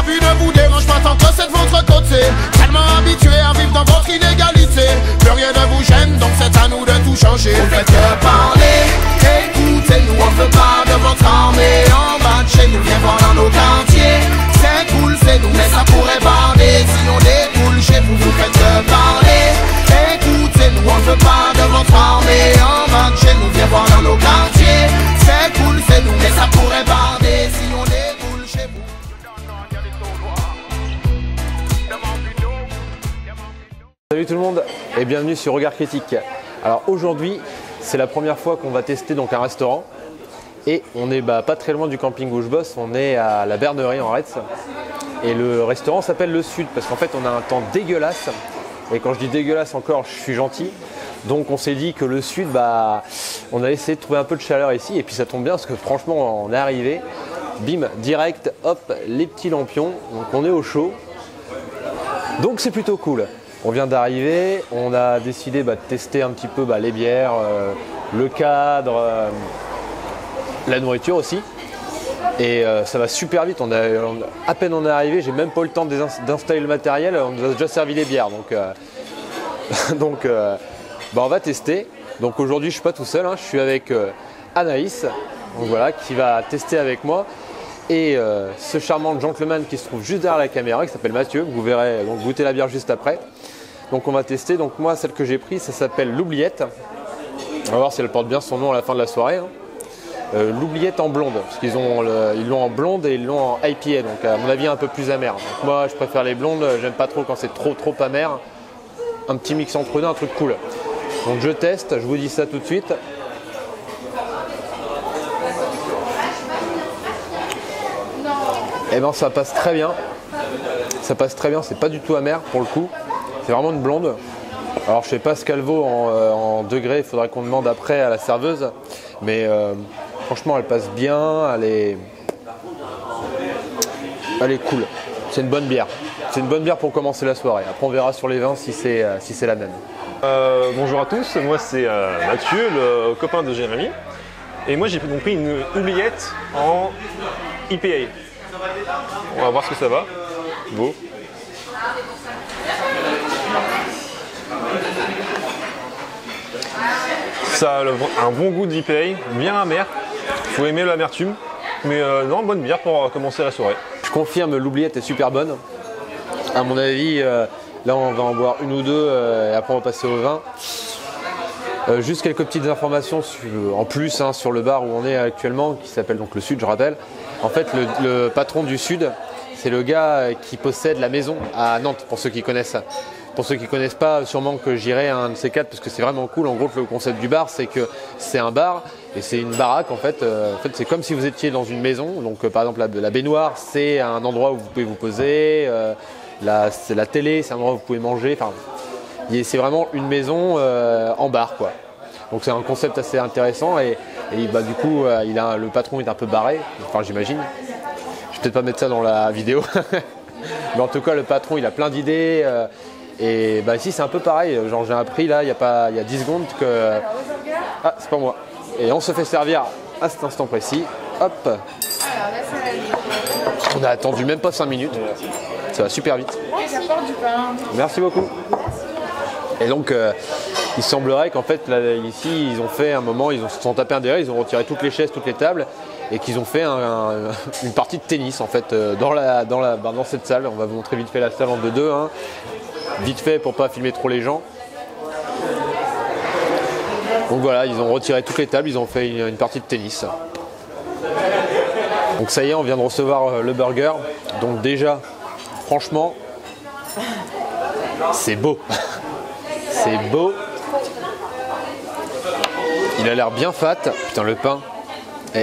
vie ne vous dérange pas tant que c'est de votre côté. Tellement habitué à vivre dans votre inégalité. Plus rien ne vous gêne, donc c'est à nous de tout changer. Vous faites que parler, écoutez-nous, on veut pas de votre armée. En bas de chez nous, viens voir dans nos quartiers. C'est cool, c'est nous, mais ça pourrait bander. Si on découle chez vous, vous faites que parler. Écoutez-nous, on veut pas de votre armée. En bas de chez nous, viens voir dans nos quartiers. C'est cool, c'est nous, mais ça pourrait bander. Si on découle chez vous. Salut tout le monde et bienvenue sur Regard Critique. Alors aujourd'hui, c'est la première fois qu'on va tester donc un restaurant et on est pas très loin du camping où je bosse, on est à la Bernerie en Retz et le restaurant s'appelle Le Sud parce qu'en fait on a un temps dégueulasse et quand je dis dégueulasse encore, je suis gentil. Donc on s'est dit que le Sud, on a essayé de trouver un peu de chaleur ici et puis ça tombe bien parce que franchement on est arrivé, bim, direct, hop, les petits lampions, donc on est au chaud, donc c'est plutôt cool. On vient d'arriver, on a décidé de tester un petit peu les bières, le cadre, la nourriture aussi. Et ça va super vite, à peine on est arrivé, j'ai même pas eu le temps d'installer le matériel, on nous a déjà servi les bières. Donc, on va tester. Donc aujourd'hui je suis pas tout seul, je suis avec Anaïs, donc, voilà, qui va tester avec moi. Et ce charmant gentleman qui se trouve juste derrière la caméra, qui s'appelle Mathieu, vous verrez donc goûter la bière juste après. Donc on va tester, donc moi celle que j'ai prise ça s'appelle l'Oubliette. On va voir si elle porte bien son nom à la fin de la soirée. L'Oubliette en blonde, parce qu'ils l'ont en blonde et ils l'ont en IPA, donc à mon avis un peu plus amer. Donc moi je préfère les blondes, j'aime pas trop quand c'est trop amer. Un petit mix entre deux, un truc cool. Donc je teste, je vous dis ça tout de suite. Et ça passe très bien. Ça passe très bien, c'est pas du tout amer pour le coup. C'est vraiment une blonde. Alors je sais pas ce qu'elle vaut en degrés, il faudrait qu'on demande après à la serveuse. Mais franchement elle passe bien, elle est cool. C'est une bonne bière. C'est une bonne bière pour commencer la soirée. Après on verra sur les vins si c'est la même. Bonjour à tous, moi c'est Mathieu, le copain de Jérémy. Et moi j'ai donc pris une Oubliette en IPA. On va voir ce que ça va. Beau. Ça a un bon goût d'IPA, bien amer. Faut aimer l'amertume. Mais non, bonne bière pour commencer la soirée. Je confirme, l'Oubliette est super bonne. À mon avis, là on va en boire une ou deux et après on va passer au vin. Juste quelques petites informations en plus sur le bar où on est actuellement, qui s'appelle donc Le Sud, je rappelle. En fait, le patron du Sud, c'est le gars qui possède la maison à Nantes, pour ceux qui connaissent. Pour ceux qui ne connaissent pas, sûrement que j'irai à un de ces quatre parce que c'est vraiment cool. En gros, le concept du bar, c'est que c'est un bar et c'est une baraque. En fait, c'est comme si vous étiez dans une maison. Donc, par exemple, la baignoire, c'est un endroit où vous pouvez vous poser. La télé, c'est un endroit où vous pouvez manger. Enfin, c'est vraiment une maison en bar, quoi. Donc, c'est un concept assez intéressant. Et du coup, le patron est un peu barré. Enfin, j'imagine. Je vais peut-être pas mettre ça dans la vidéo. Mais en tout cas, le patron, il a plein d'idées. Et ici c'est un peu pareil, genre j'ai appris là il y a 10 secondes que... Ah c'est pas moi. Et on se fait servir à cet instant précis. Hop. On a attendu même pas 5 minutes. Ça va super vite. Merci beaucoup. Et donc il semblerait qu'en fait là, ici ils ont fait un moment, ils se sont tapés un derrière, ils ont retiré toutes les chaises, toutes les tables et qu'ils ont fait une partie de tennis en fait dans cette salle. On va vous montrer vite fait la salle en 2-2. Vite fait pour pas filmer trop les gens. Donc voilà, ils ont retiré toutes les tables, ils ont fait une partie de tennis. Donc ça y est, on vient de recevoir le burger. Donc déjà, franchement, c'est beau. C'est beau. Il a l'air bien fat. Putain, le pain.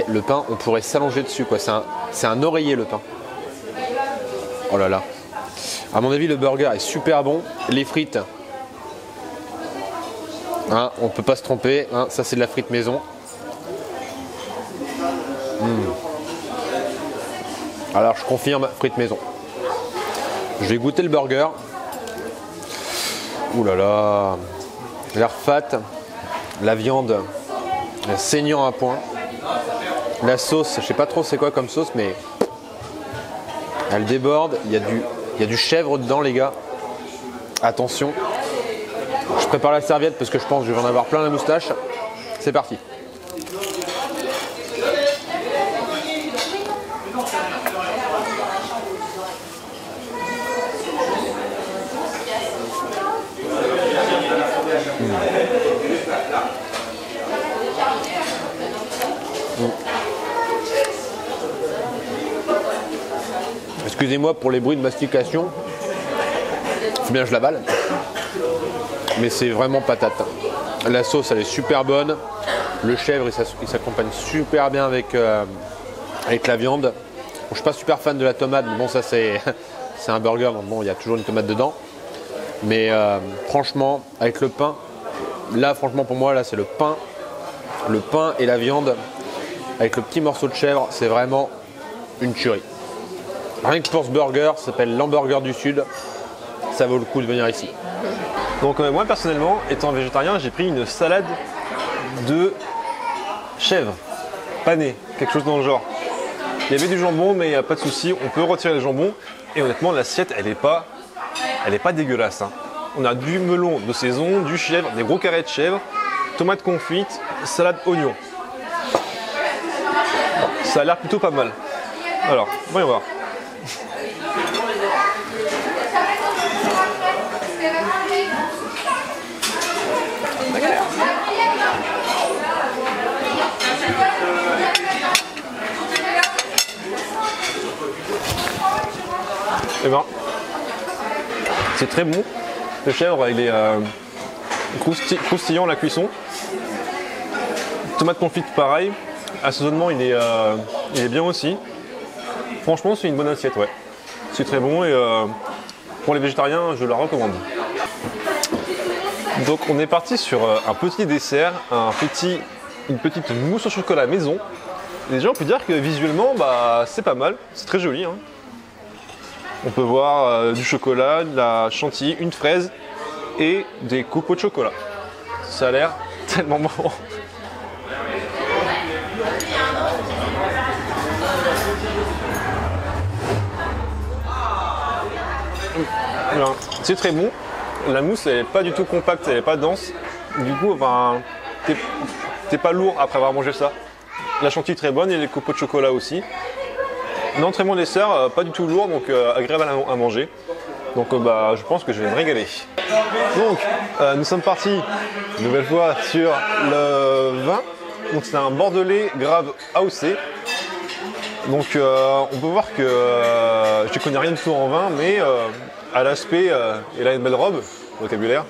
Le pain, on pourrait s'allonger dessus, quoi. C'est un oreiller, le pain. Oh là là. À mon avis, le burger est super bon. Les frites, on ne peut pas se tromper. Ça, c'est de la frite maison. Alors, je confirme, frite maison. Je vais goûter le burger. Ouh là là. L'air fat. La viande saignant à point. La sauce, je sais pas trop c'est quoi comme sauce, mais Elle déborde, il y a du chèvre dedans les gars. Attention. Je prépare la serviette parce que je pense que je vais en avoir plein la moustache. C'est parti. Excusez-moi pour les bruits de mastication. Faut bien que je l'avale. Mais c'est vraiment patate. La sauce elle est super bonne. Le chèvre il s'accompagne super bien avec la viande. Bon, je suis pas super fan de la tomate, mais bon ça c'est un burger, donc bon il y a toujours une tomate dedans. Mais franchement avec le pain, là franchement pour moi là c'est le pain et la viande avec le petit morceau de chèvre, c'est vraiment une tuerie. Rien que pour ce burger, ça s'appelle l'hamburger du Sud. Ça vaut le coup de venir ici. Donc moi personnellement, étant végétarien, j'ai pris une salade de chèvre panée, quelque chose dans le genre. Il y avait du jambon, mais il n'y a pas de souci, on peut retirer le jambon. Et honnêtement, l'assiette, elle est pas dégueulasse. Hein. On a du melon de saison, du chèvre, des gros carrés de chèvre, tomates confites, salade oignon. Ça a l'air plutôt pas mal. Alors, voyons voir. Et ben, c'est très bon. Le chèvre, il est croustillant à la cuisson. Tomate confite, pareil. Assaisonnement, il est bien aussi. Franchement, c'est une bonne assiette, ouais. C'est très bon et pour les végétariens, je la recommande. Donc, on est parti sur un petit dessert, une petite mousse au chocolat maison. Déjà, on peut dire que visuellement, bah, c'est pas mal. C'est très joli, hein. On peut voir du chocolat, de la chantilly, une fraise et des copeaux de chocolat. Ça a l'air tellement bon. C'est très bon. La mousse elle n'est pas du tout compacte, elle n'est pas dense. Du coup, enfin, t'es pas lourd après avoir mangé ça. La chantilly très bonne et les copeaux de chocolat aussi. Non, très bon dessert, pas du tout lourd, donc agréable à manger. Donc je pense que je vais me régaler. Donc nous sommes partis une nouvelle fois sur le vin. Donc c'est un bordelais grave AOC. Donc on peut voir que je ne connais rien du tout en vin, mais à l'aspect, il a une belle robe, vocabulaire.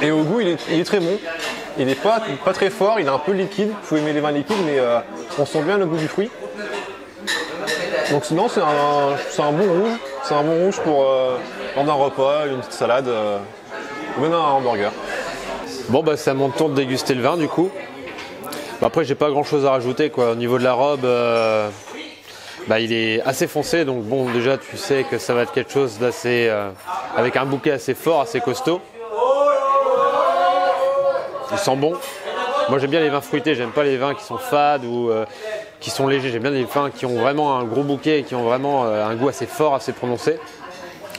Et au goût, il est très bon. Il n'est pas très fort, il est un peu liquide. Vous pouvez aimer les vins liquides, mais on sent bien le goût du fruit. Donc sinon, c'est un bon rouge. C'est un bon rouge pour prendre un repas, une petite salade, ou même un hamburger. Bon, bah c'est à mon tour de déguster le vin du coup. Bah, après, j'ai pas grand chose à rajouter quoi. Au niveau de la robe, il est assez foncé. Donc bon, déjà, tu sais que ça va être quelque chose d'assez, avec un bouquet assez fort, assez costaud. Il sent bon. Moi j'aime bien les vins fruités, j'aime pas les vins qui sont fades ou qui sont légers. J'aime bien les vins qui ont vraiment un gros bouquet et qui ont vraiment un goût assez fort, assez prononcé.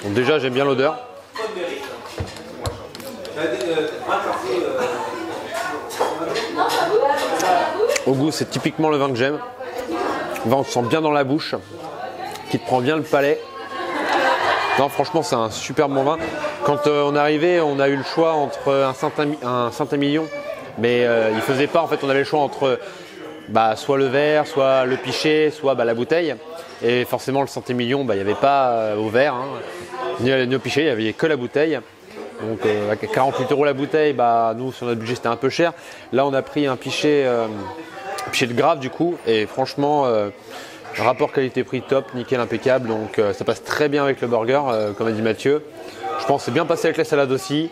Donc déjà j'aime bien l'odeur. Au goût c'est typiquement le vin que j'aime. Le vin on se sent bien dans la bouche, qui te prend bien le palais. Non franchement c'est un super bon vin. Quand on est arrivé, on a eu le choix entre un Saint-Émilion, mais il faisait pas. En fait, on avait le choix entre soit le verre, soit le pichet, soit la bouteille. Et forcément, le Saint-Émilion, il n'y avait pas au verre, hein, ni au pichet, il n'y avait que la bouteille. Donc à 48 € la bouteille, nous sur notre budget c'était un peu cher. Là, on a pris un pichet de Grave du coup, et franchement. Rapport qualité-prix top, nickel, impeccable, donc ça passe très bien avec le burger, comme a dit Mathieu. Je pense que c'est bien passé avec la salade aussi.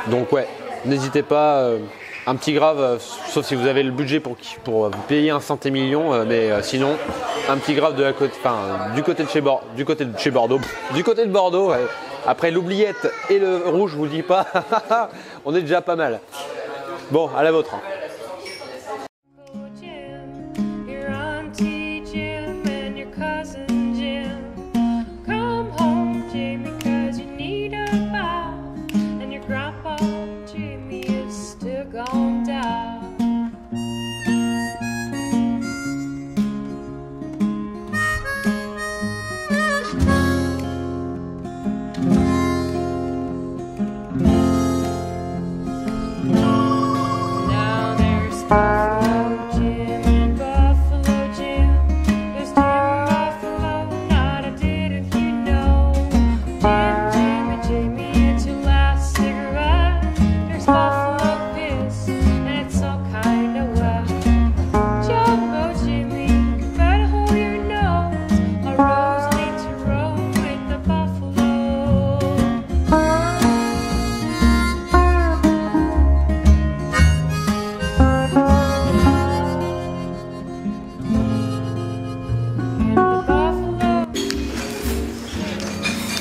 Donc ouais, n'hésitez pas, un petit Grave, sauf si vous avez le budget pour vous payer un Saint-Émilion, mais sinon, un petit Grave du côté de Bordeaux. Ouais. Après l'oubliette et le rouge, je vous le dis pas, on est déjà pas mal. Bon, à la vôtre. down. Now there's Buffalo Jim and Buffalo Jim. There's Jim Buffalo, not a did if you know. Jim, Jim, and Jamie, it's your last cigarette. There's Buffalo Piss, and it's all kinda wet. Jumbo Jimmy, you better hold your nose. A rose need to roam with the buffalo.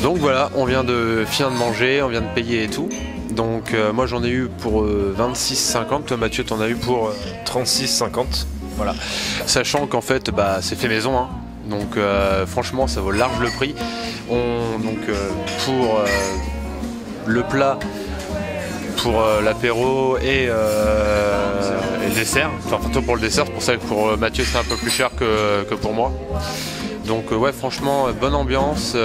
Donc voilà, on vient de finir de manger, on vient de payer et tout. Donc moi j'en ai eu pour 26,50. Toi Mathieu t'en as eu pour 36,50. voilà. Sachant qu'en fait bah, c'est fait maison, hein. Donc franchement ça vaut large le prix. Pour le plat, pour l'apéro et le dessert, enfin plutôt pour le dessert, c'est pour ça que pour Mathieu c'est un peu plus cher que pour moi. Donc ouais franchement bonne ambiance,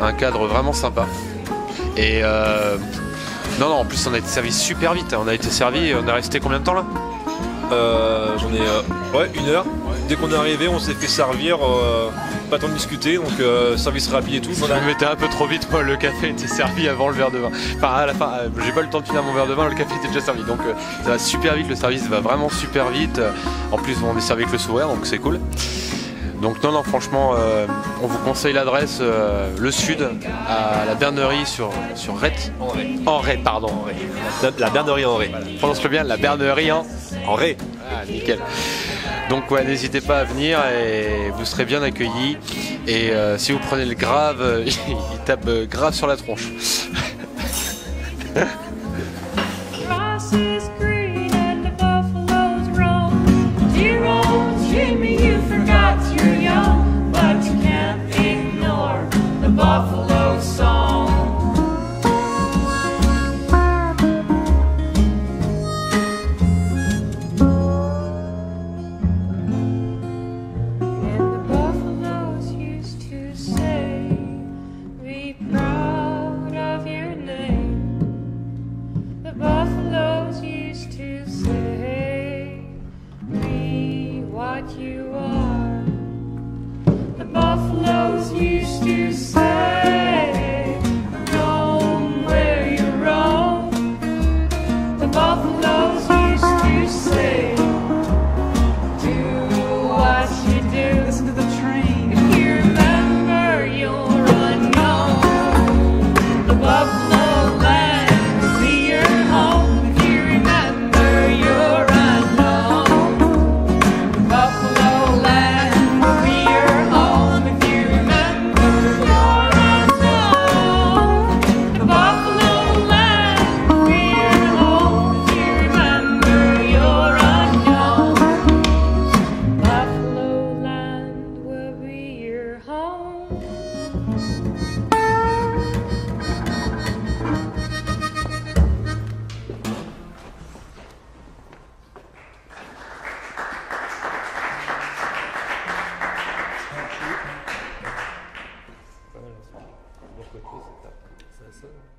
un cadre vraiment sympa. Et non en plus on a été servi super vite, on a été servi, on est resté combien de temps là? J'en ai ouais, 1 heure. Dès qu'on est arrivé, on s'est fait servir, pas le temps de discuter, donc service rapide et tout. Je me mettais un peu trop vite, moi le café était servi avant le verre de vin. Enfin à la fin, j'ai pas eu le temps de finir mon verre de vin, le café était déjà servi. Donc ça va super vite, le service va vraiment super vite. En plus on est servi avec le sourire, donc c'est cool. Donc non franchement on vous conseille l'adresse, le sud, à la Bernerie sur Rett. En Ré, pardon. La Bernerie en Ré. Prononce-le bien, la Bernerie En Ré. Ah nickel. Donc ouais, n'hésitez pas à venir et vous serez bien accueillis. Et si vous prenez le grave, il tape grave sur la tronche. Grass is green and the buffaloes roam. Dear old Jimmy, you forgot you're young, but you can't ignore the buffalo song. And the buffaloes used to say, be proud of your name. The buffaloes used to say, be what you are. The buffaloes used to say, roam where you roam. The buffaloes used to say, do what you do. Listen to the train. If you remember, you're unknown. The buffalo land will be your home. If you remember, you're unknown. The buffalo land will be your home. If you remember, you're unknown. The buffalo land will be your home. If you remember, you're unknown. Buffalo land will be your home. De l'autre côté, ça tape. Ça sonne.